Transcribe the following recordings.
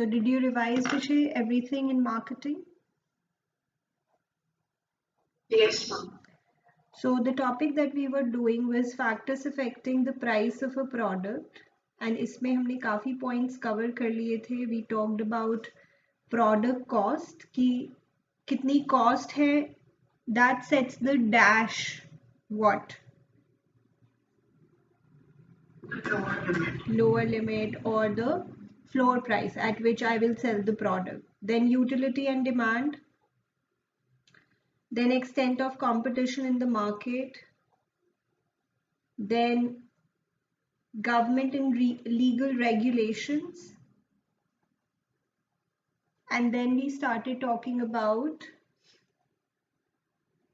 So did you revise, Vidushi, everything in marketing? Yes, ma'am. So the topic that we were doing was factors affecting the price of a product, and इसमें हमने काफी points cover कर लिए थे. We talked about product cost कि कितनी cost है, that sets the dash what lower limit or the floor price at which I will sell the product. Then utility and demand, then extent of competition in the market, then government and legal regulations, and then we started talking about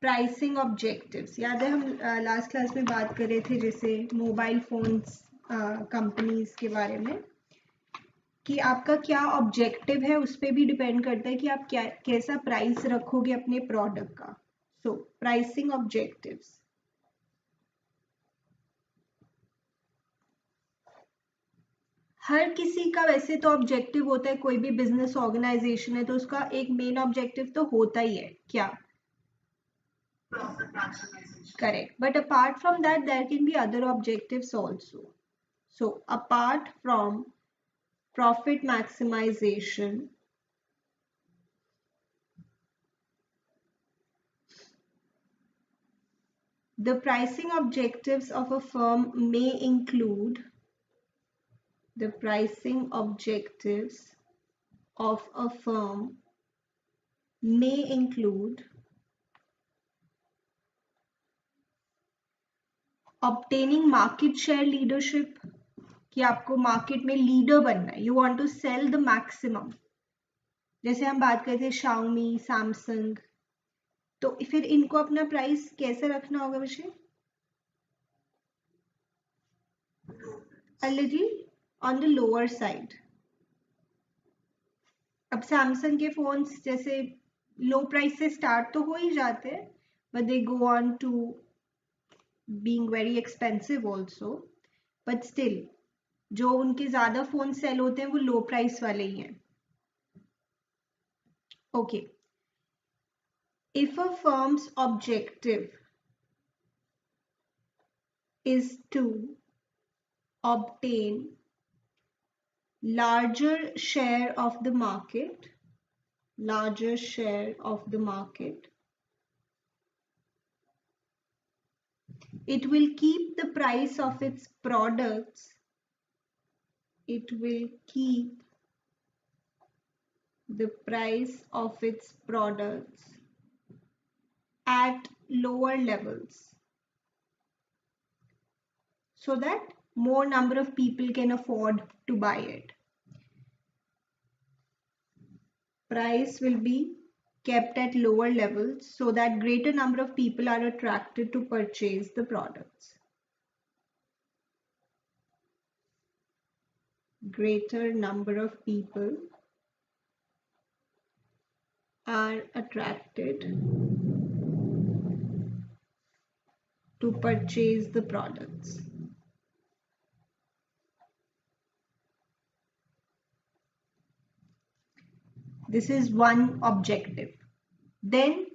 pricing objectives. याद है हम last class में बात कर रहे थे जैसे mobile phones companies के बारे में कि आपका क्या ऑब्जेक्टिव है, उस पर भी डिपेंड करता है कि आप क्या कैसा प्राइस रखोगे अपने प्रोडक्ट का. सो प्राइसिंग ऑब्जेक्टिव्स. हर किसी का वैसे तो ऑब्जेक्टिव होता है, कोई भी बिजनेस ऑर्गेनाइजेशन है तो उसका एक मेन ऑब्जेक्टिव तो होता ही है, क्या? Correct. But apart from that, there can be other objectives also. So apart from profit maximization, the pricing objectives of a firm may include the pricing objectives of a firm may include obtaining market share leadership, कि आपको market में leader बनना है, you want to sell the maximum. जैसे हम बात करते हैं Xiaomi, सैमसंग, तो फिर इनको अपना प्राइस कैसे रखना होगा विषय? A little on the lower side. अब सैमसंग के फोन्स जैसे लो प्राइस से स्टार्ट तो हो ही जाते हैं, but they go on to being very expensive also, but still जो उनके ज्यादा फोन सेल होते हैं वो लो प्राइस वाले ही हैं. Okay. If a firm's objective is to obtain larger share of the market, it will keep the price of its products, at lower levels so that more number of people can afford to buy it. Price will be kept at lower levels so that greater number of people are attracted to purchase the products. Greater number of people are attracted to purchase the products. This is one objective. Then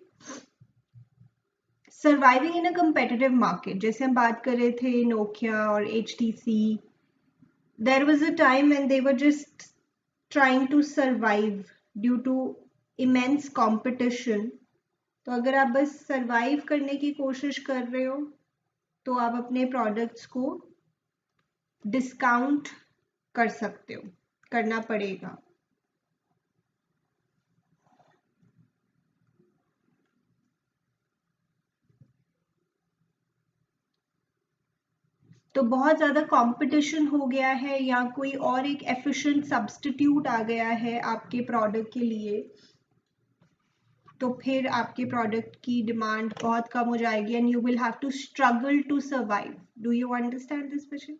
surviving in a competitive market. जैसे हम बात कर रहे थे Nokia और HTC. There was a time when they were just trying to survive due to immense competition. तो अगर आप बस survive करने की कोशिश कर रहे हो तो आप अपने products को discount कर सकते हो, करना पड़ेगा. तो बहुत ज़्यादा कंपटीशन हो गया है या कोई और एक एफिशिएंट सब्स्टिट्यूट आ गया है आपके प्रोडक्ट के लिए, तो फिर आपके प्रोडक्ट की डिमांड बहुत कम हो जाएगी and you will have to struggle to survive. Do you understand this question?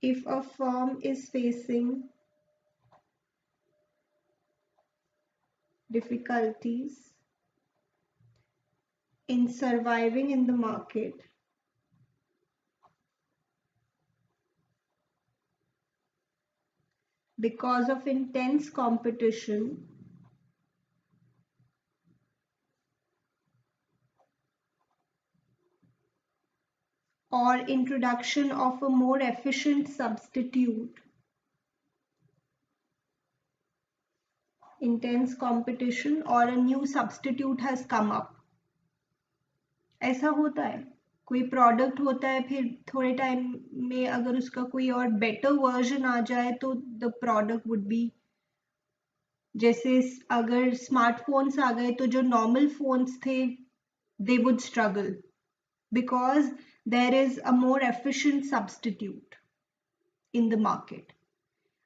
If a firm is facing difficulties in surviving in the market, because of intense competition or introduction of a more efficient substitute. Intense competition or a new substitute has come up. ऐसा होता है, कोई product होता है, फिर थोड़े time में अगर उसका कोई और बेटर वर्जन आ जाए तो द प्रोडक्ट वुड बी, जैसे अगर स्मार्टफोन्स आ गए तो जो नॉर्मल फोन्स थे they would struggle because there is a more efficient substitute in the market.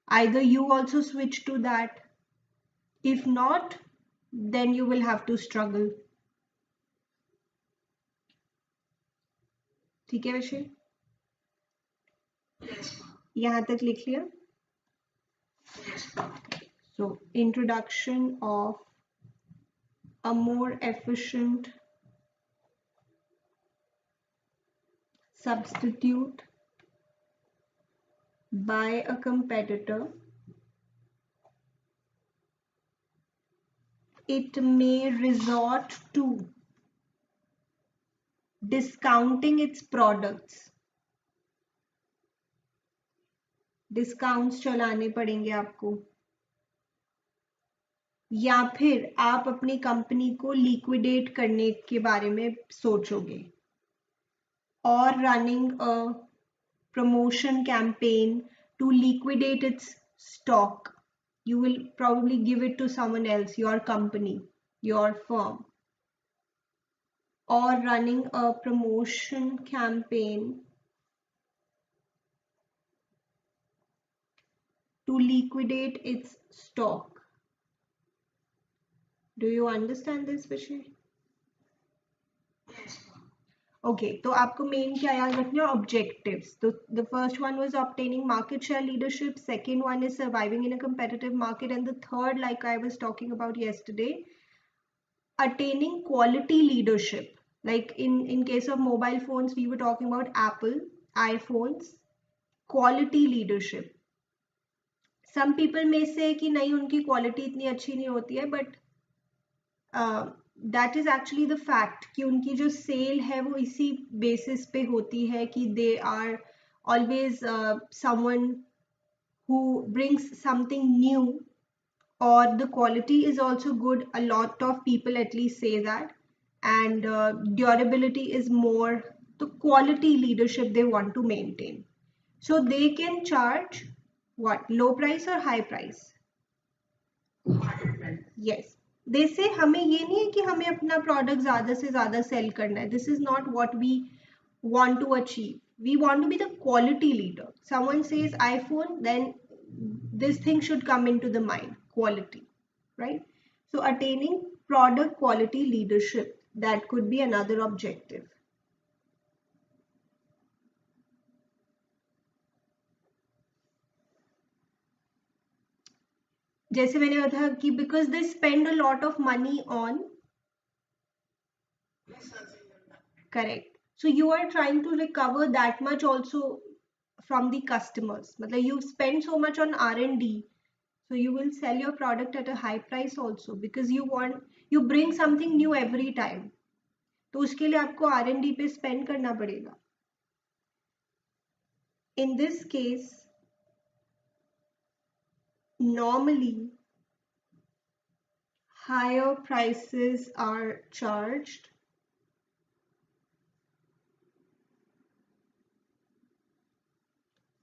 Either you also switch to that, if not then you will have to struggle. ठीक है विषय, Yes, ma'am. यहाँ तक लिख लिया. Yes, ma'am. So introduction of a more efficient substitute by a competitor. It may resort to discounting its products. Discounts चलाने पड़ेंगे आपको, या फिर आप अपनी कंपनी को लिक्विडेट करने के बारे में सोचोगे, और running a promotion campaign to liquidate its stock. You will probably give it to someone else, your company, your firm, or running a promotion campaign to liquidate its stock. Do you understand this, Vishay? Yes, ma'am. Okay, तो आपको main क्या याद रखना है? Objectives. तो the first one was obtaining market share leadership. Second one is surviving in a competitive market, and the third, like I was talking about yesterday, attaining quality leadership. Like in case of mobile phones, we were talking about Apple, iPhones, quality leadership. Some people may say कि नहीं उनकी quality इतनी अच्छी नहीं होती है, but that is actually the fact कि उनकी जो सेल है वो इसी बेसिस पे होती है कि they are always someone who brings something new, or the quality is also good. A lot of people at least say that, and durability is more. The quality leadership they want to maintain, so they can charge what, low price or high price? Yes, they say हमें ये नहीं है कि हमें अपना product ज्यादा से ज्यादा सेल करना है. This is not what we want to achieve. We want to be the quality leader. Someone says iPhone, then this thing should come into the mind, quality, right? So attaining product quality leadership, that could be another objective. जैसे मैंने बताया कि because they spend a lot of money on, correct, so you are trying to recover that much also from the customers. मतलब you spend so much on R&D, so you will sell your product at a high price also because you bring something new every time. तो उसके लिए आपको R&D पे spend करना पड़ेगा. In this case, normally higher prices are charged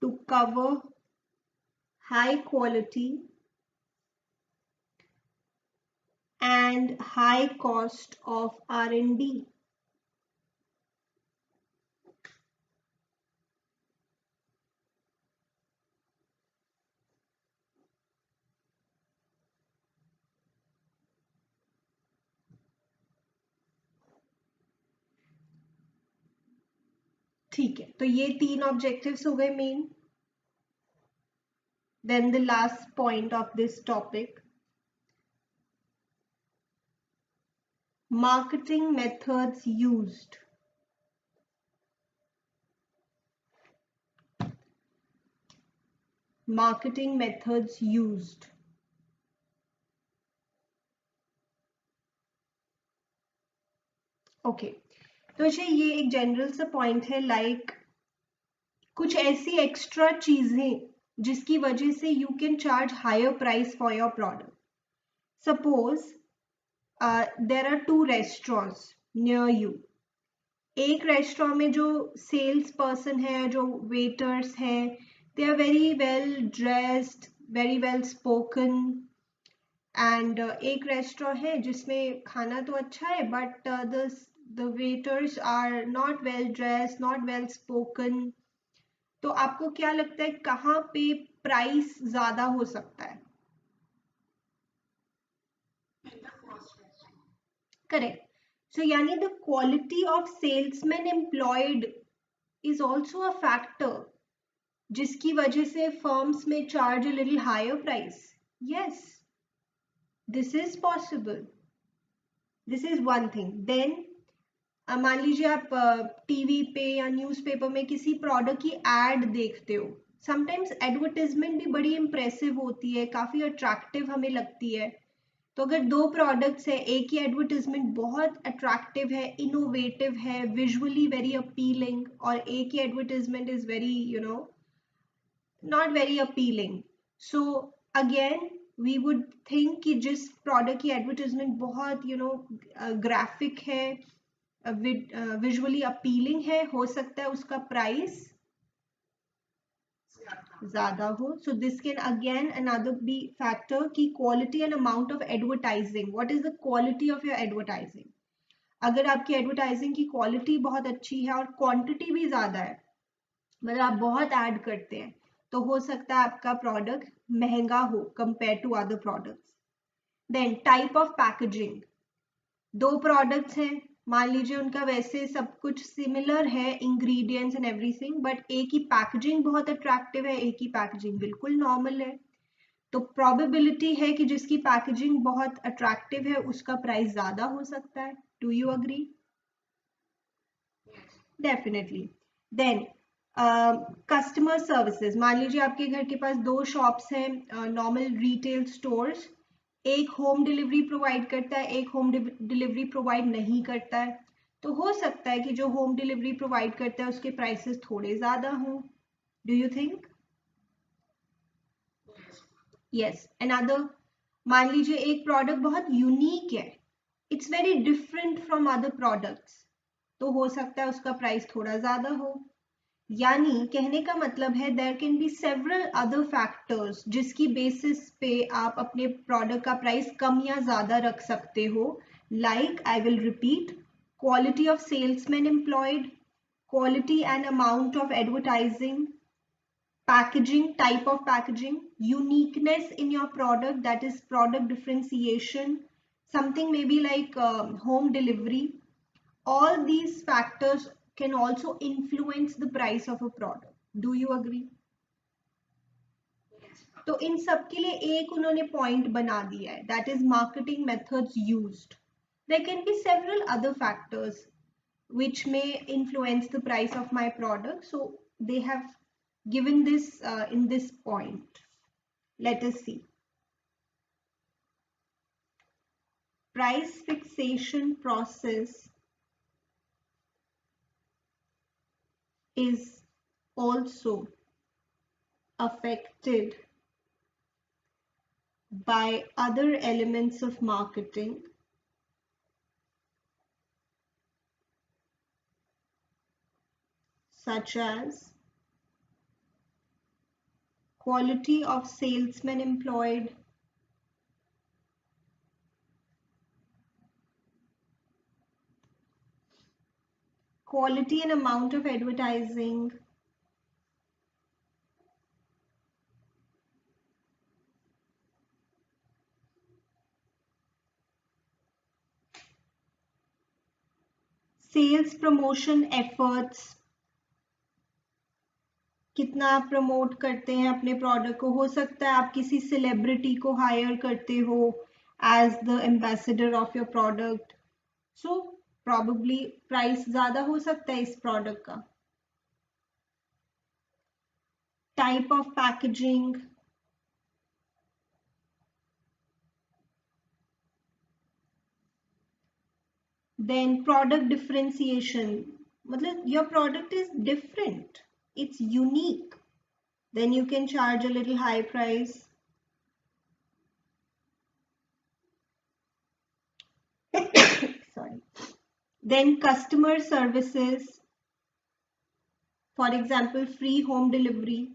to cover high quality and high cost of R&D. ठीक है, तो ये 3 ऑब्जेक्टिव्स हो गए main. Then the last point of this topic, marketing methods used. marketing methods used. Okay तो अच्छा ये एक जनरल सा पॉइंट है लाइक कुछ ऐसी एक्स्ट्रा चीजें जिसकी वजह से you can charge higher price for your product. Suppose there are 2 restaurants near you. एक रेस्टोरेंट में जो सेल्स पर्सन है, जो वेटर्स हैं, they are very well dressed, very well spoken. And एक रेस्टोरेंट है जिसमें खाना तो अच्छा है but the waiters are not well dressed, not well spoken. तो आपको क्या लगता है कहाँ पे प्राइस ज्यादा हो सकता है? In the first restaurant. Correct. So यानी the quality of salesman employed is also a factor जिसकी वजह से फर्म्स में charge a little higher price. Yes, this is possible. This is one thing. Then मान लीजिए आप टीवी पे या न्यूज़पेपर में किसी प्रोडक्ट की एड देखते हो. समटाइम्स एडवर्टाइजमेंट भी बड़ी इंप्रेसिव होती है, काफ़ी अट्रैक्टिव हमें लगती है. तो अगर 2 प्रोडक्ट्स है, एक ही एडवर्टाइजमेंट बहुत अट्रैक्टिव है, इनोवेटिव है, विजुअली वेरी अपीलिंग, और एक ही advertisement is very not very appealing. So again we would think कि जिस प्रोडक्ट की एडवर्टाइजमेंट बहुत ग्राफिक है, विजुअली अपीलिंग है, हो सकता है उसका प्राइस ज्यादा हो. So this can again another be factor कि quality and amount of advertising. What is the quality of your advertising? अगर आपकी एडवर्टाइजिंग की क्वालिटी बहुत अच्छी है और क्वांटिटी भी ज्यादा है, मतलब आप बहुत ऐड करते हैं, तो हो सकता है आपका प्रोडक्ट महंगा हो compare to other products. Then type of packaging. 2 products हैं, मान लीजिए उनका वैसे सब कुछ सिमिलर है, इंग्रेडिएंट्स एंड एवरीथिंग, बट एक ही पैकेजिंग बहुत अट्रैक्टिव है, एक ही पैकेजिंग बिल्कुल नॉर्मल है. तो प्रोबेबिलिटी है कि जिसकी पैकेजिंग बहुत अट्रैक्टिव है उसका प्राइस ज्यादा हो सकता है. Do you agree? Yes. Definitely. Then customer services. मान लीजिए आपके घर के पास 2 शॉप्स हैं, नॉर्मल रिटेल स्टोर्स. एक होम डिलीवरी प्रोवाइड करता है, एक होम डिलीवरी प्रोवाइड नहीं करता है. तो हो सकता है कि जो होम डिलीवरी प्रोवाइड करता है उसके प्राइसेस थोड़े ज्यादा हों. Do you think? Yes. Yes. Another, मान लीजिए एक प्रोडक्ट बहुत यूनिक है, it's very different from other products, तो हो सकता है उसका प्राइस थोड़ा ज्यादा हो. यानी कहने का मतलब है there can be several other factors जिसकी बेसिस पे आप अपने प्रोडक्ट का प्राइस कम या ज्यादा रख सकते हो. Like I will repeat: quality of salesman employed, quality and amount of advertising, packaging, type of packaging, uniqueness in your product, that is product differentiation, something maybe like home delivery. All these factors can also influence the price of a product. Do you agree? Yes. तो इन सब के लिए एक उन्होंने point बना दिया है, that is marketing methods used. There can be several other factors which may influence the price of my product. So they have given this in this point. Let us see. Price fixation process is also affected by other elements of marketing such as quality of salesmen employed, quality and amount of advertising, sales promotion efforts, कितना आप promote करते हैं अपने product को. हो सकता है आप किसी सेलिब्रिटी को हायर करते हो as the ambassador of your product, so probably price ज्यादा हो सकता है इस प्रोडक्ट का. type of packaging, then product differentiation. मतलब your product is different, it's unique. Then you can charge a little high price. Sorry. Then customer services, for example, free home delivery.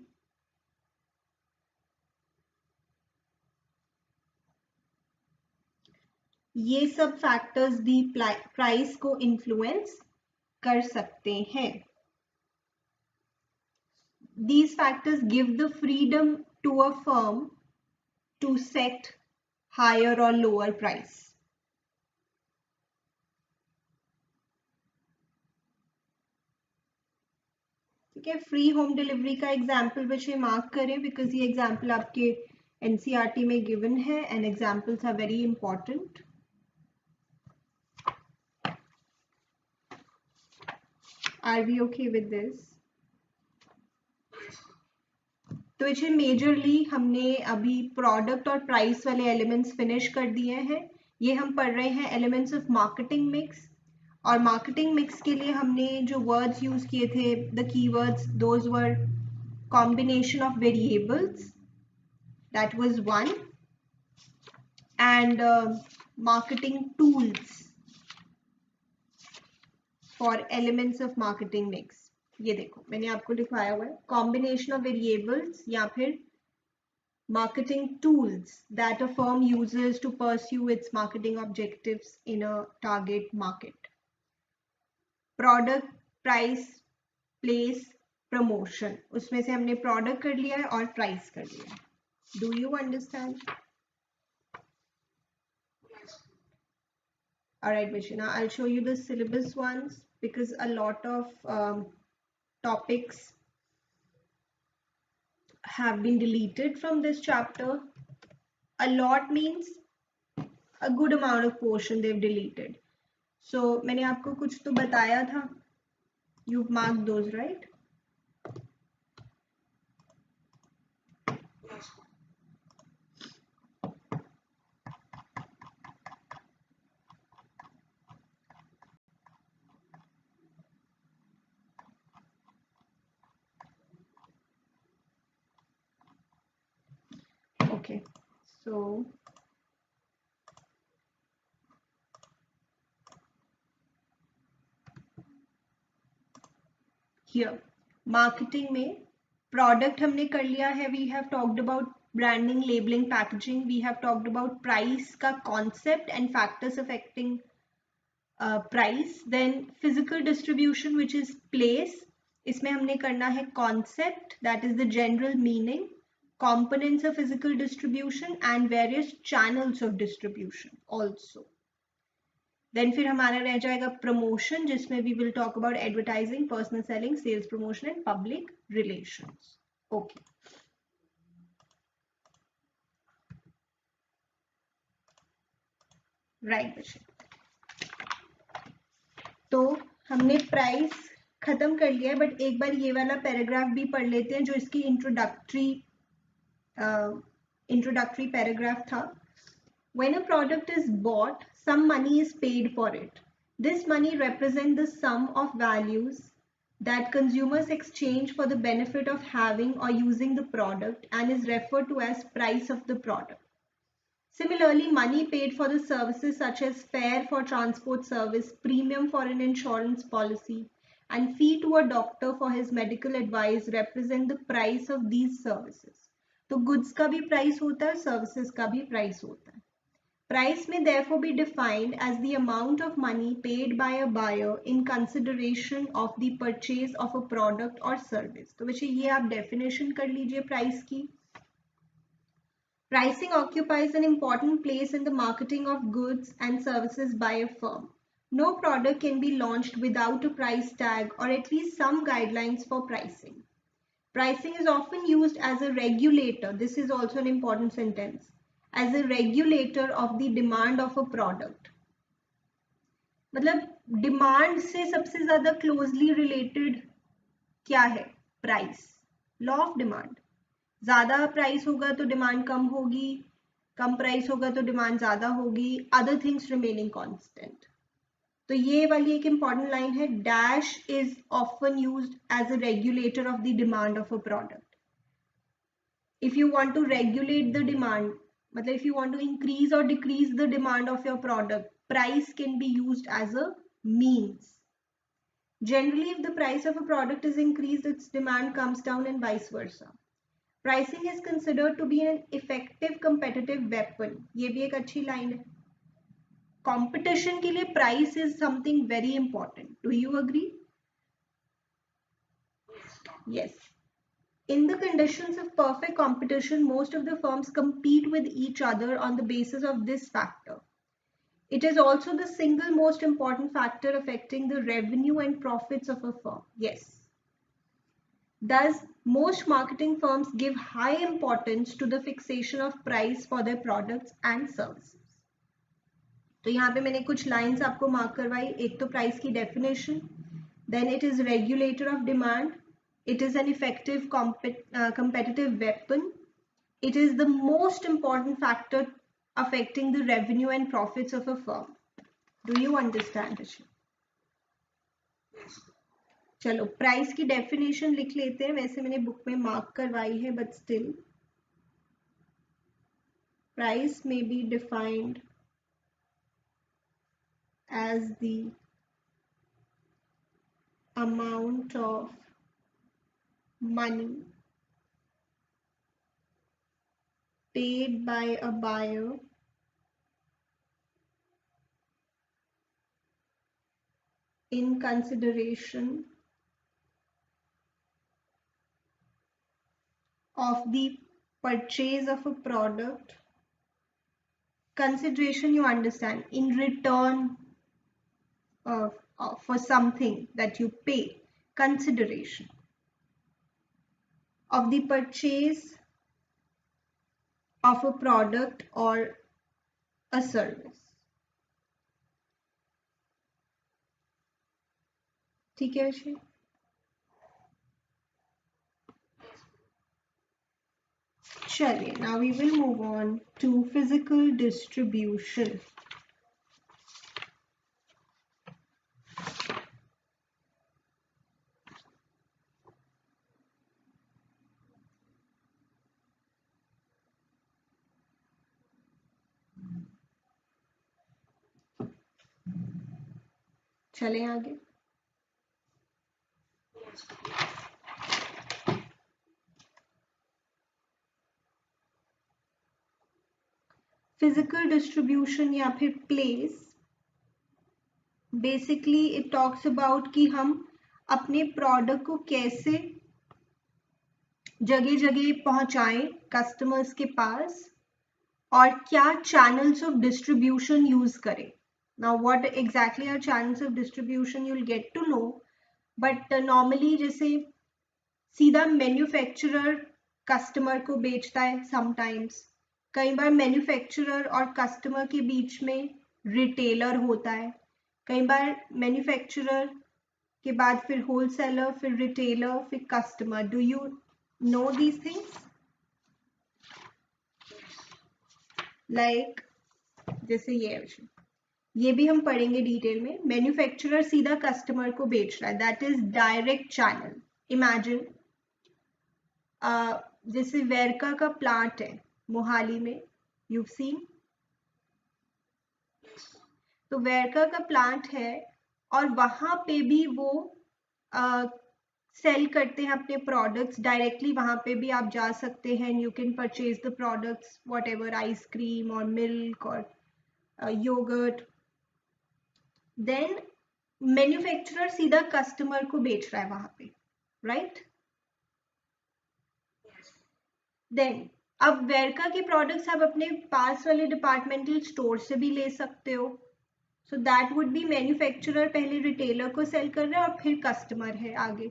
ये सब factors भी price को influence कर सकते हैं. These factors give the freedom to a firm to set higher or lower price. ठीक है, free home delivery का एग्जाम्पल बच्चे मार्क करें बिकॉज ये एग्जाम्पल आपके एनसीईआरटी में गिवन है and examples are very important. Are we okay with this? तो इसे मेजरली हमने अभी प्रोडक्ट और प्राइस वाले एलिमेंट्स फिनिश कर दिए हैं. ये हम पढ़ रहे हैं एलिमेंट्स ऑफ मार्केटिंग मिक्स. और मार्केटिंग मिक्स के लिए हमने जो वर्ड्स यूज किए थे, the keywords, those were combination of variables, that was one, and marketing tools for elements of marketing mix. ये देखो मैंने आपको लिखवाया हुआ है combination of variables या फिर marketing tools that a firm uses to pursue its marketing objectives in a target market. Product, price, place, promotion. उसमें से हमने product कर लिया है और price कर लिया है. Do you understand? Alright, Vishna, I'll show you the syllabus ones because a lot of topics have been deleted from this chapter. A lot means a good amount of portion they've deleted. So मैंने आपको कुछ तो बताया था. You've marked those, right? Okay, so here marketing में product हमने कर लिया है. We have talked about branding, labeling, packaging. We have talked about price का concept and factors affecting price. Then physical distribution, which is place. इसमें हमने करना है concept, that is the general meaning, components of physical distribution and various channels of distribution also. Then फिर हमारा रह जाएगा promotion, जिसमें we will talk about advertising, personal selling, sales promotion and public relations. Okay. Right, बच्चे. तो हमने price खत्म कर लिया है, बट एक बार ये वाला पैराग्राफ भी पढ़ लेते हैं जो इसकी इंट्रोडक्टरी पैराग्राफ था. When a product is bought, some money is paid for it. This money represents the sum of values that consumers exchange for the benefit of having or using the product and is referred to as price of the product. Similarly, money paid for the services such as fare for transport service, premium for an insurance policy, and fee to a doctor for his medical advice represent the price of these services. तो goods का भी price होता है, services का भी price होता है. Price may therefore be defined as the amount of money paid by a buyer in consideration of the purchase of a product or service. तो बच्चे ये आप definition कर लीजिए price की. Pricing occupies an important place in the marketing of goods and services by a firm. No product can be launched without a price tag or at least some guidelines for pricing. Pricing is often used as a regulator. This is also an important sentence. As a regulator of the demand of a product. मतलब demand से सबसे ज़्यादा closely related क्या है? Price. Law of demand. ज्यादा price होगा तो demand कम होगी, कम प्राइस होगा तो डिमांड ज्यादा होगी, अदर थिंग्स रिमेनिंग कांस्टेंट। तो ये वाली एक इंपॉर्टेंट लाइन है, dash is often used as a regulator of the demand of a product. if you want to regulate the demand, matlab if you want to increase or decrease the demand of your product, price can be used as a means. Generally, if the price of a product is increased, its demand comes down and vice versa. Pricing is considered to be an effective competitive weapon. ये भी एक अच्छी line है. Competition के लिए price is something very important. Do you agree? Yes. In the conditions of perfect competition, most of the firms compete with each other on the basis of this factor. It is also the single most important factor affecting the revenue and profits of a firm. Yes. Thus, most marketing firms give high importance to the fixation of price for their products and services. तो यहाँ पे मैंने कुछ lines आपको mark करवाई. एक तो price की definition, then it is regulator of demand, it is an effective competitive weapon, it is the most important factor affecting the revenue and profits of a firm. Do you understand this? चलो price की definition लिख लेते हैं. वैसे मैंने book में mark करवाई है, बट स्टिल प्राइस में be defined as the amount of money paid by a buyer in consideration of the purchase of a product. Consideration, you understand, in return for something that you pay. Consideration of the purchase of a product or a service. ठीक है श्री? चलिए, now we will move on to physical distribution. चलें आगे. Physical distribution या फिर place, basically it talks about कि हम अपने प्रोडक्ट को कैसे जगह जगह पहुंचाएं कस्टमर्स के पास और क्या channels of distribution यूज करें. Now what exactly are channels of distribution you'll get to know, but normally जैसे सीधा मैन्युफैक्चरर कस्टमर को बेचता है समटाइम्स, कई बार मैन्युफैक्चरर और कस्टमर के बीच में रिटेलर होता है, कई बार मैन्युफैक्चरर के बाद फिर होलसेलर, फिर रिटेलर, फिर customer. Do you know these things? Like जैसे ये भी हम पढ़ेंगे डिटेल में. मैन्युफैक्चरर सीधा कस्टमर को बेच रहा है, that is direct channel. Imagine जैसे वेरका का प्लांट है मोहाली में, you've seen. तो वेरका का प्लांट है और वहां पे भी वो सेल करते हैं अपने प्रोडक्ट्स डायरेक्टली. वहां पे भी आप जा सकते हैं, you can purchase the products, what ever, ice cream और मिल्क और योगर्ट. देन मैन्युफैक्चरर सीधा कस्टमर को बेच रहा है वहां पे, राइट? देन अब वेरका के प्रोडक्ट्स आप अपने पास वाले डिपार्टमेंटल स्टोर से भी ले सकते हो. So that would be manufacturer पहले रिटेलर को सेल कर रहा है और फिर कस्टमर है आगे.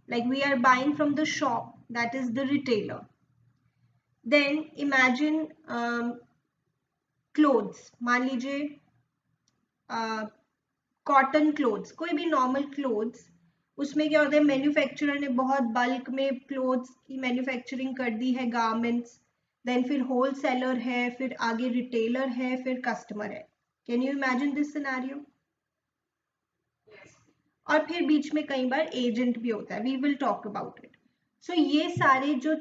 Like we are buying from the shop, that is the retailer. Then imagine clothes, मान लीजिए कॉटन क्लोथ्स, कोई भी नॉर्मल क्लोथ्स उसमें क्या होता है, मैन्युफैक्चरर ने बहुत बल्क में क्लोथ्स की मैन्युफैक्चरिंग कर दी है, गारमेंट्स, देन फिर होल सेलर है, फिर आगे रिटेलर है, फिर कस्टमर है. Can you imagine this scenario? और फिर बीच में कई बार एजेंट भी होता है. We will talk about it. So ये सारे जो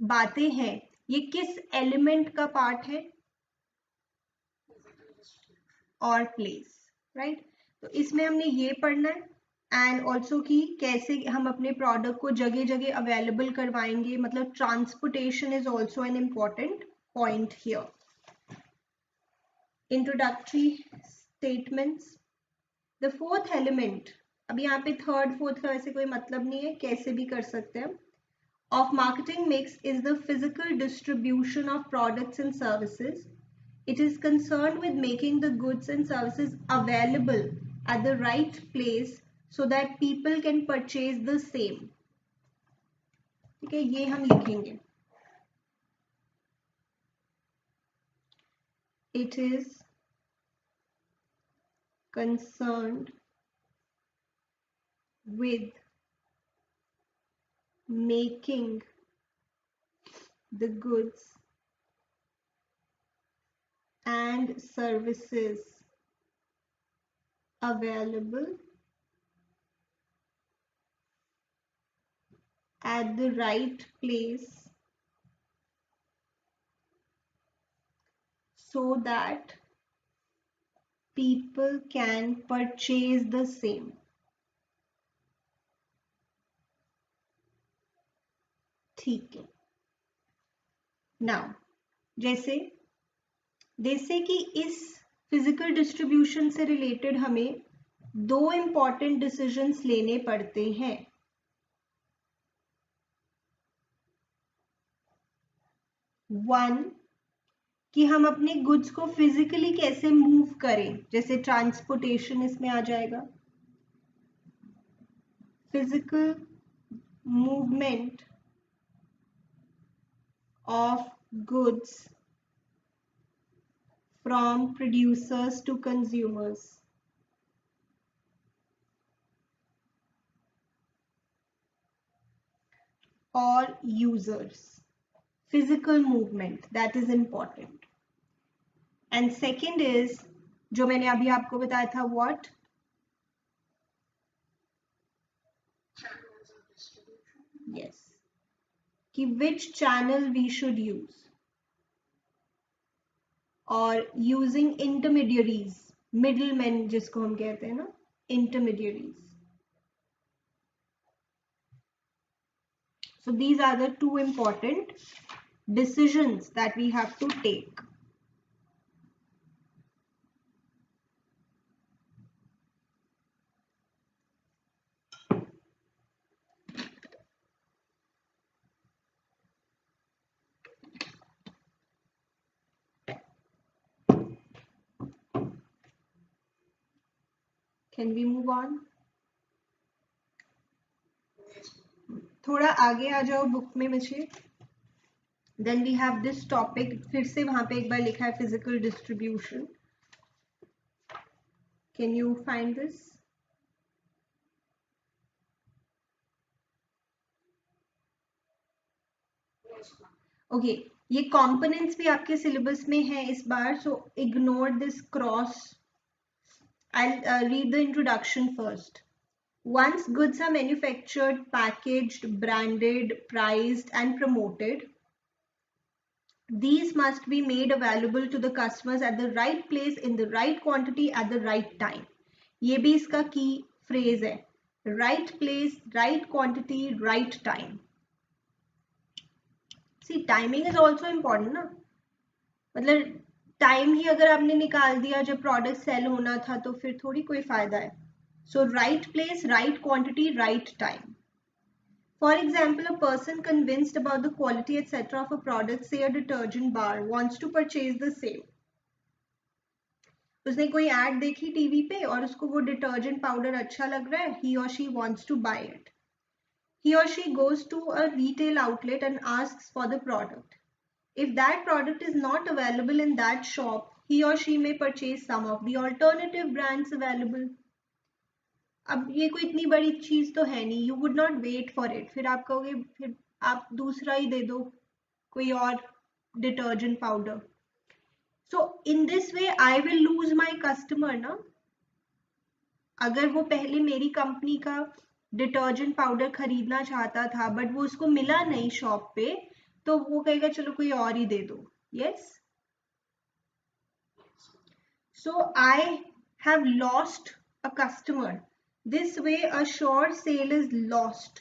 बातें हैं, ये किस एलिमेंट का पार्ट है? और प्लेस, राइट? तो इसमें हमने ये पढ़ना है, एंड ऑल्सो कि कैसे हम अपने प्रोडक्ट को जगह जगह अवेलेबल करवाएंगे, मतलब transportation is also an important point here. Introductory statements. The fourth element, अब यहाँ पे थर्ड फोर्थ का वैसे कोई मतलब नहीं है, कैसे भी कर सकते हैं, of marketing mix is the physical distribution of products and services. It is concerned with making the goods and services available at the right place so that people can purchase the same. ठीक है, ये हम लिखेंगे. It is concerned with making the goods and services available at the right place so that people can purchase the same. ठीक है. Now जैसे कि इस फिजिकल डिस्ट्रीब्यूशन से रिलेटेड हमें दो इंपॉर्टेंट डिसीजंस लेने पड़ते हैं. वन, कि हम अपने गुड्स को फिजिकली कैसे मूव करें, जैसे ट्रांसपोर्टेशन इसमें आ जाएगा. Physical movement of goods from producers to consumers. Or users. Physical movement, that is important. And second is, जो मैंने अभी आपको बताया था, what? Channels of distribution. Yes. कि which channel we should use. और using intermediaries, middlemen जिसको हम कहते हैं ना, intermediaries. So these are the two important decisions that we have to take. Can we move on? थोड़ा आगे आ जाओ बुक में मुझे. Then we have this topic, फिर से वहां पे एक बार लिखा है physical distribution. Can you find this? Okay, ये components भी आपके syllabus में है इस बार, so ignore this cross. I'll read the introduction first. Once goods are manufactured, packaged, branded, priced, and promoted, these must be made available to the customers at the right place, in the right quantity, at the right time. ये भी इसका key phrase है. Right place, right quantity, right time. See, timing is also important ना. मतलब time ही अगर आपने निकाल दिया जब प्रोडक्ट सेल होना था तो फिर थोड़ी कोई फायदा है. So right place, right quantity, right time. For example, a person convinced about the quality etc. of a product, say a detergent bar, wants to purchase the same. उसने कोई ad देखी टीवी पे और उसको वो डिटर्जेंट पाउडर अच्छा लग रहा है. He or she wants to buy it. He or she goes to a retail outlet and asks for the product. If that product is not available in that shop, he or she may purchase some of the alternative brands available. अब ये कोई इतनी बड़ी चीज तो है नहीं, you would not wait for it, फिर आप कहोगे फिर आप दूसरा ही दे दो, कोई और detergent powder. So in this way I will lose my customer ना। अगर वो पहले मेरी कंपनी का डिटर्जेंट पाउडर खरीदना चाहता था बट वो उसको मिला नहीं शॉप पे, तो वो कहेगा चलो कोई और ही दे दो। Yes, so I have lost a customer. This way a sure sale is lost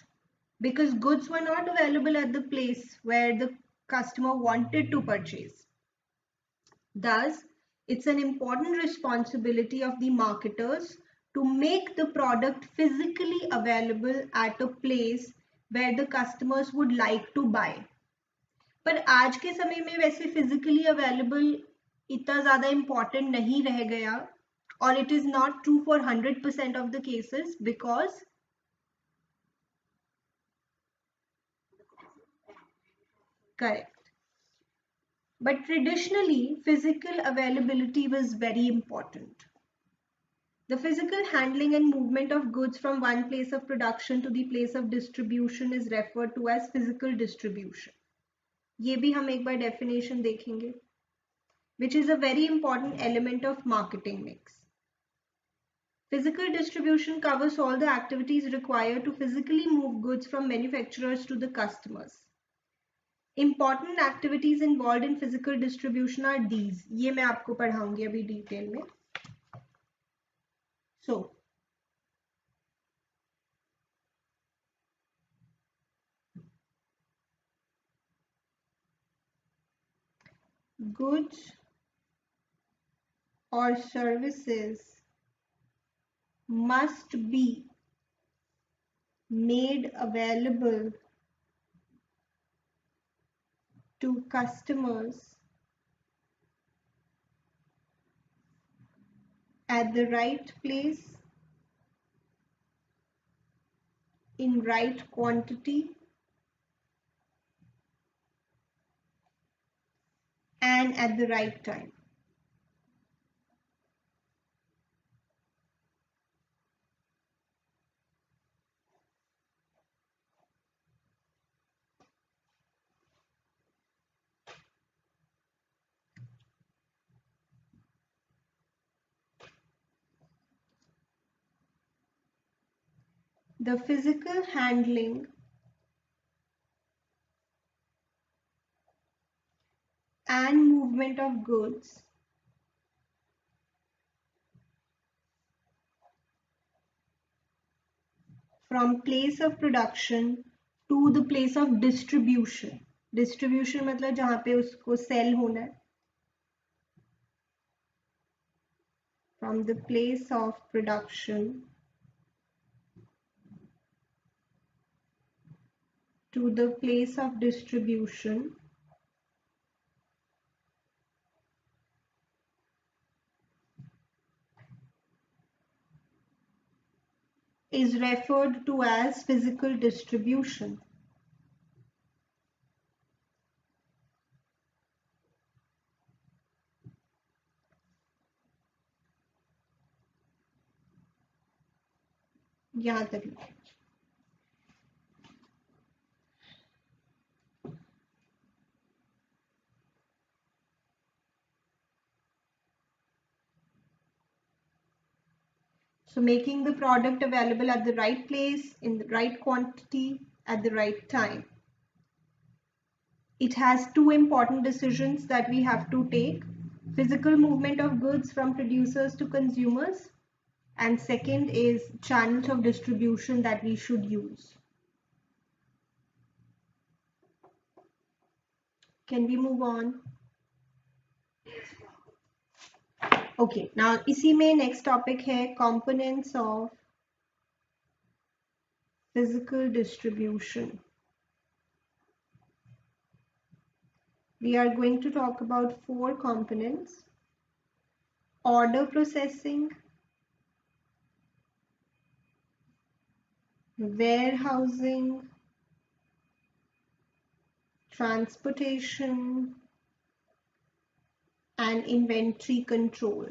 because goods were not available at the place where the customer wanted to purchase. Thus, it's an important responsibility of the marketers to make the product physically available at a place where the customers would like to buy. पर आज के समय में वैसे physically available इतना ज़्यादा important नहीं रह गया, और it is not true for 100% of the cases because correct. But traditionally, physical availability was very important. The physical handling and movement of goods from one place of production to the place of distribution is referred to as physical distribution. ये भी हम एक बार definition देखेंगे, which is a very important element of marketing mix. Physical distribution covers all the activities required to physically move goods from manufacturers to the customers. Important activities involved in physical distribution are these. ये मैं आपको पढ़ाऊंगी अभी detail में. So, goods or services must be made available to customers at the right place, in right quantity, and at the right time. The physical handling and movement of goods from place of production to the place of distribution. Distribution मतलब जहाँ पे उसको sell होना है. From the place of production to the place of distribution is referred to as physical distribution. यहाँ तक. So making the product available at the right place, in the right quantity, at the right time. It has two important decisions that we have to take. Physical movement of goods from producers to consumers. And second is channels of distribution that we should use. Can we move on? Okay, now इसी में next topic है components of physical distribution. We are going to talk about 4 components: order processing, warehousing, transportation, and inventory control.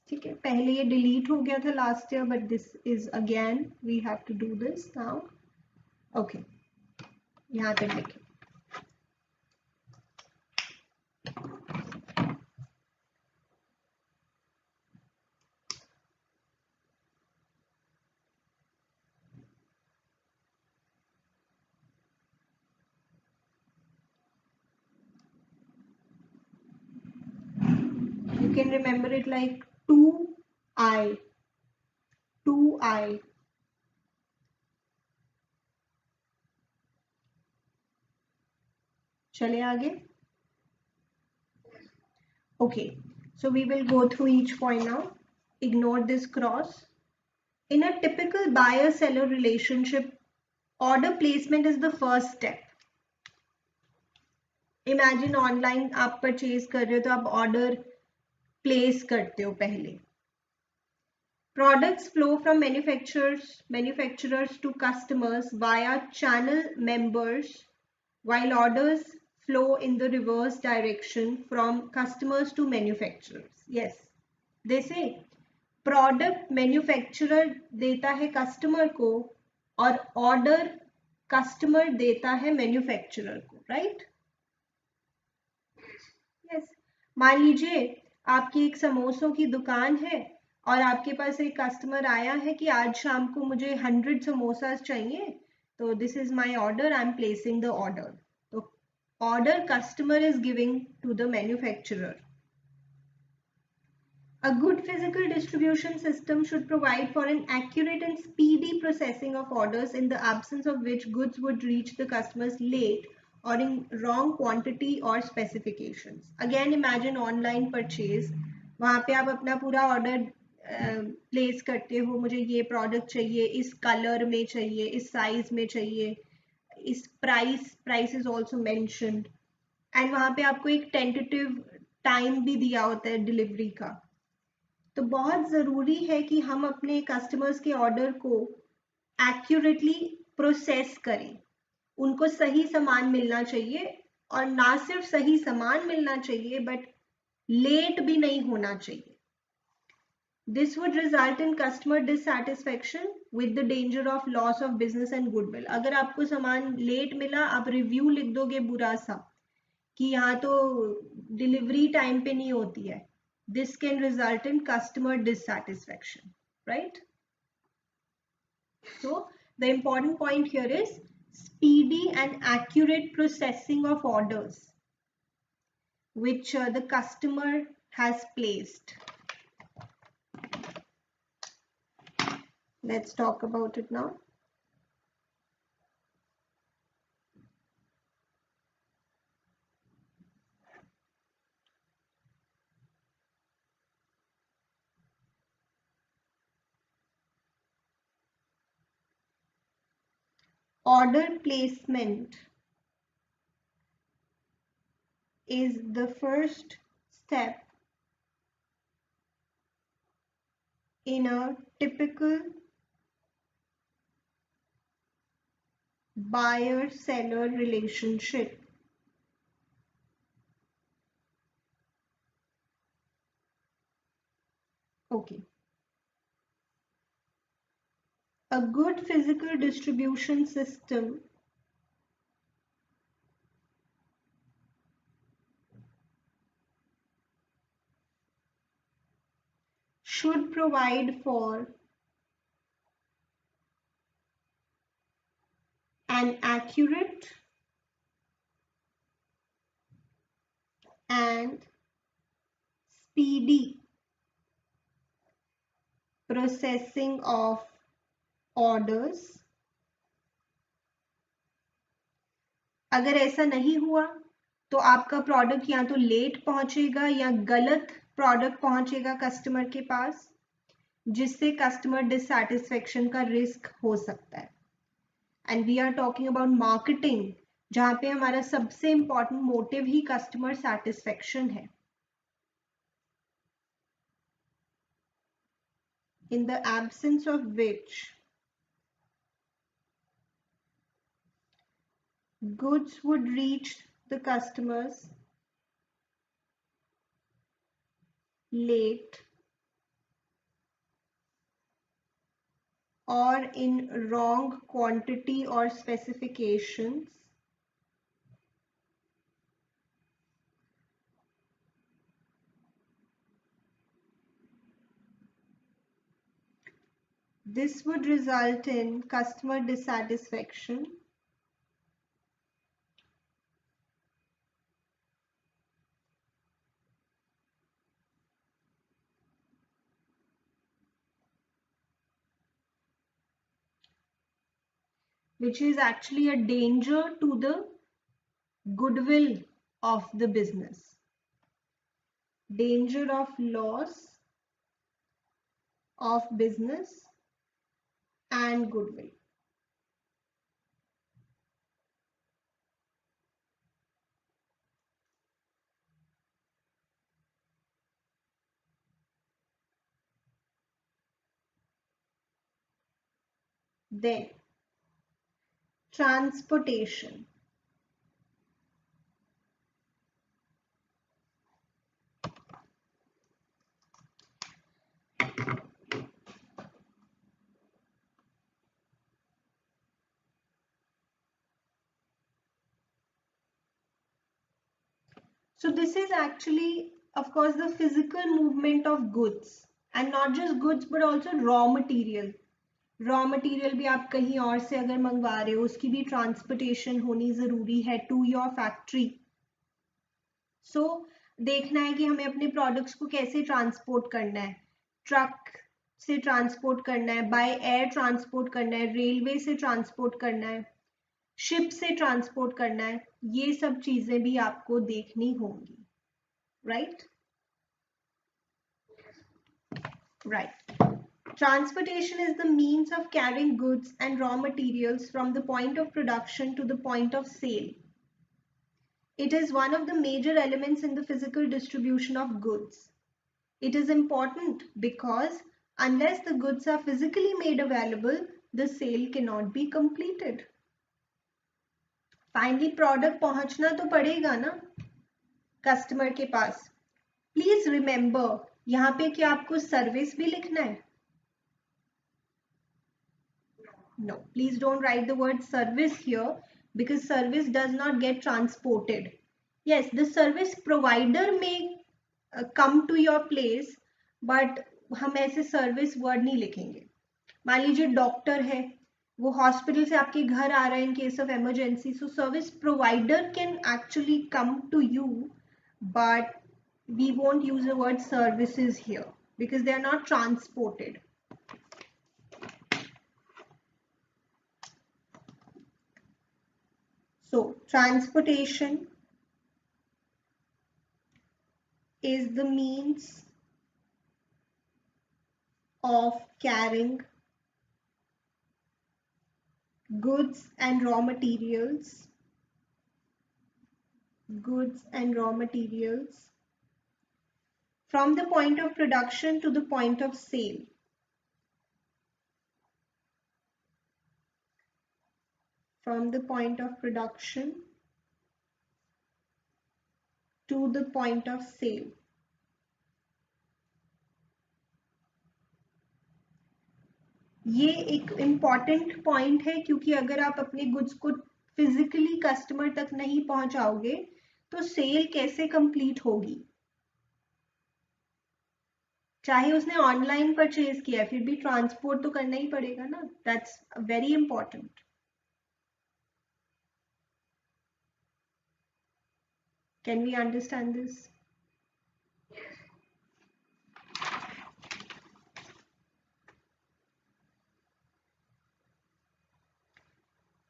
ठीक है, पहले ये delete हो गया था last year, but this is again we have to do this now. Okay, यहाँ तक देखें. You can remember it like 2i. 2i. चले आगे. Okay, so we will go through each point now. Ignore this cross. In a typical buyer-seller relationship, order placement is the first step. Imagine online आप purchase कर रहे हो तो आप order place करते हो पहले. Products flow from manufacturers to customers via channel members, while orders flow in the reverse direction from customers to manufacturers. Yes, they say product manufacturer देता है कस्टमर को और ऑर्डर कस्टमर देता है मैन्युफैक्चरर को, राइट? यस. मान लीजिए आपकी एक समोसों की दुकान है और आपके पास एक कस्टमर आया है कि आज शाम को मुझे 100 समोसास चाहिए, तो this is my order, I am placing the order. तो order customer is giving to the manufacturer. A good physical distribution system should provide for an accurate and speedy processing of orders, in the absence of which goods would reach the customers late or in wrong quantity or specifications. Again, imagine online purchase. वहाँ पे आप अपना पूरा order place करते हो, मुझे ये product चाहिए, इस कलर में चाहिए, इस साइज में चाहिए, इस price is also mentioned, and वहाँ पे आपको एक टेंटेटिव टाइम भी दिया होता है डिलीवरी का. तो बहुत ज़रूरी है कि हम अपने कस्टमर्स के ऑर्डर को एक्यूरेटली प्रोसेस करें. उनको सही सामान मिलना चाहिए, और ना सिर्फ सही सामान मिलना चाहिए बट लेट भी नहीं होना चाहिए. This would result in customer dissatisfaction with the danger of loss of business and goodwill. अगर आपको सामान लेट मिला, आप रिव्यू लिख दोगे बुरा सा कि यहाँ तो डिलीवरी टाइम पे नहीं होती है. This can result in customer dissatisfaction, right? So the important point here is speedy and accurate processing of orders which the customer has placed. Let's talk about it now. Order placement is the first step in a typical buyer-seller relationship. Okay. A good physical distribution system should provide for an accurate and speedy processing of orders. अगर ऐसा नहीं हुआ तो आपका product या तो late पहुंचेगा या गलत प्रोडक्ट पहुंचेगा कस्टमर के पास, जिससे कस्टमर डिससैटिस्फैक्शन का रिस्क हो सकता है. And we are talking about marketing, जहां पे हमारा सबसे इंपॉर्टेंट मोटिव ही कस्टमर सैटिस्फैक्शन है. In the absence of which goods would reach the customers late or in wrong quantity or specifications, this would result in customer dissatisfaction, which is actually a danger to the goodwill of the business. Danger of loss of business and goodwill. Then, transportation. So this is actually, of course, the physical movement of goods, and not just goods but also raw material. Raw material भी आप कहीं और से अगर मंगवा रहे हो उसकी भी ट्रांसपोर्टेशन होनी जरूरी है टू योर फैक्ट्री. सो देखना है कि हमें अपने प्रोडक्ट्स को कैसे ट्रांसपोर्ट करना है. ट्रक से ट्रांसपोर्ट करना है, बाय एयर ट्रांसपोर्ट करना है, रेलवे से ट्रांसपोर्ट करना है, शिप से ट्रांसपोर्ट करना है. ये सब चीजें भी आपको देखनी होंगी. Right right. Transportation is the means of carrying goods and raw materials from the point of production to the point of sale. It is one of the major elements in the physical distribution of goods. It is important because unless the goods are physically made available, the sale cannot be completed. Finally, product पहुंचना तो पड़ेगा ना customer के पास. Please remember, यहाँ पे क्या आपको service भी लिखना है? No, please don't write the word service here because service does not get transported. Yes, the service provider may come to your place, but हम ऐसे सर्विस वर्ड नहीं लिखेंगे. मान लीजिए डॉक्टर है, वो हॉस्पिटल से आपके घर आ रहा है in case of emergency, so service provider can actually come to you, but we won't use the word services here because they are not transported. So, transportation is the means of carrying goods and raw materials, from the point of production to the point of sale. From the point of production to the point of sale. ये एक important point है क्योंकि अगर आप अपने goods को physically customer तक नहीं पहुंचाओगे तो सेल कैसे कंप्लीट होगी. चाहे उसने ऑनलाइन परचेज किया फिर भी ट्रांसपोर्ट तो करना ही पड़ेगा ना. That's very important. Can we understand this?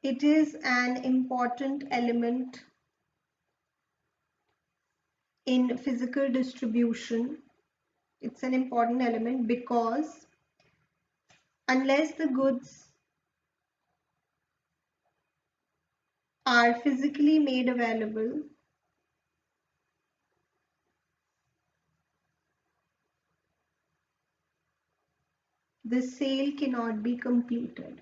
It is an important element in physical distribution. It's an important element because unless the goods are physically made available, the sale cannot be completed.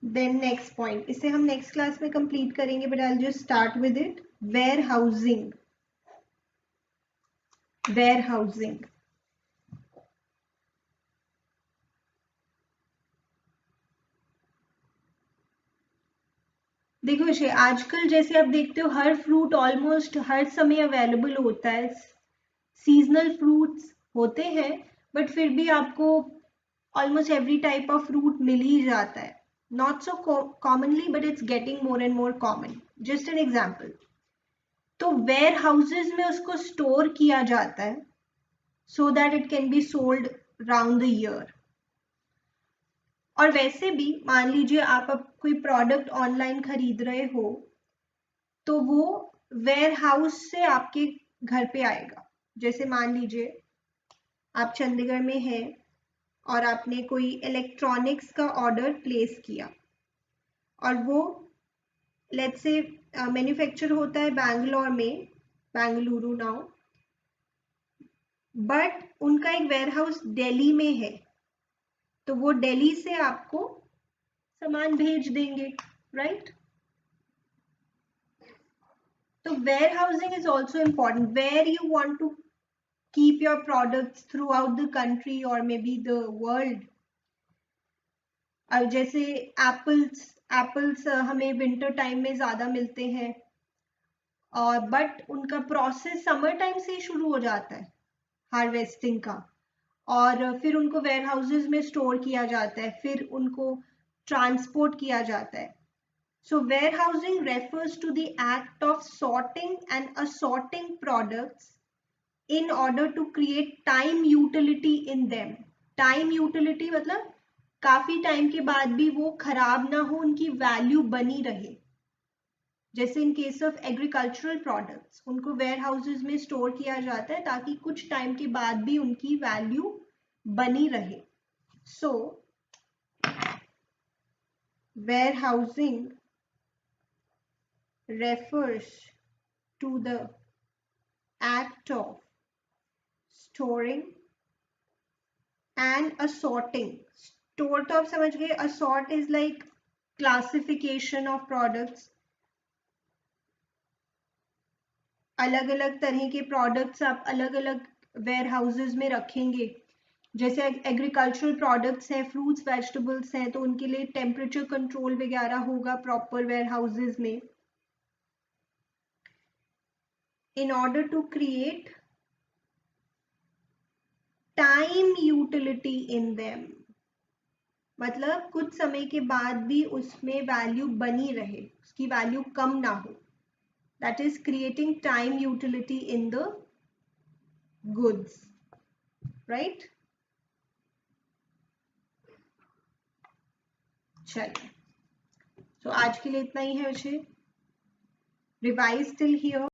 Then next point, इसे हम next class में complete करेंगे, but I just start with it. Warehousing. Warehousing देखो श्रेय, आजकल जैसे आप देखते हो हर फ्रूट ऑलमोस्ट हर समय अवेलेबल होता है। सीजनल फ्रूट्स होते हैं, बट फिर भी आपको almost every type of fruit मिल ही जाता है। Not so commonly, but it's getting more and more common. Just an example, तो वेयर हाउसेज में उसको स्टोर किया जाता है so that it can be sold round the year. और वैसे भी मान लीजिए आप अब कोई प्रोडक्ट ऑनलाइन खरीद रहे हो, तो वो वेयर हाउस से आपके घर पे आएगा। जैसे मान लीजिए आप चंडीगढ़ में हैं और आपने कोई इलेक्ट्रॉनिक्स का ऑर्डर प्लेस किया, और वो लेट्स से मैन्युफैक्चर होता है बैंगलोर में, बेंगलुरु नाउ, बट उनका एक वेयर हाउस दिल्ली में है, तो वो दिल्ली से आपको सामान भेज देंगे, राइट? तो warehousing is also important. Where you want to keep your products throughout the country or maybe the world. अब जैसे एप्पल्स हमें विंटर टाइम में ज्यादा मिलते हैं, और बट उनका प्रोसेस समर टाइम से ही शुरू हो जाता है हार्वेस्टिंग का, और फिर उनको वेयर हाउसेज में स्टोर किया जाता है, फिर उनको ट्रांसपोर्ट किया जाता है। So warehousing refers to the act of sorting and assorting products in order to create time utility in them. Time utility मतलब काफी टाइम के बाद भी वो खराब ना हो, उनकी वैल्यू बनी रहे। जैसे इन केस ऑफ एग्रीकल्चरल प्रोडक्ट्स, उनको वेयर हाउसेज में स्टोर किया जाता है ताकि कुछ टाइम के बाद भी उनकी वैल्यू बनी रहे। So warehousing refers to the act of storing and assorting. Store तो आप समझ गए, assort is like classification of products। अलग अलग तरह के प्रोडक्ट्स आप अलग अलग वेयर हाउसेज में रखेंगे। जैसे एग्रीकल्चरल प्रोडक्ट्स हैं, फ्रूट्स वेजिटेबल्स हैं, तो उनके लिए टेम्परेचर कंट्रोल वगैरह होगा प्रॉपर वेयर हाउसेज में, in order to create time utility in them। मतलब कुछ समय के बाद भी उसमें वैल्यू बनी रहे, उसकी वैल्यू कम ना हो। That is creating time utility in the goods, right? चलिए, तो आज के लिए इतना ही है विषय। Revise till here.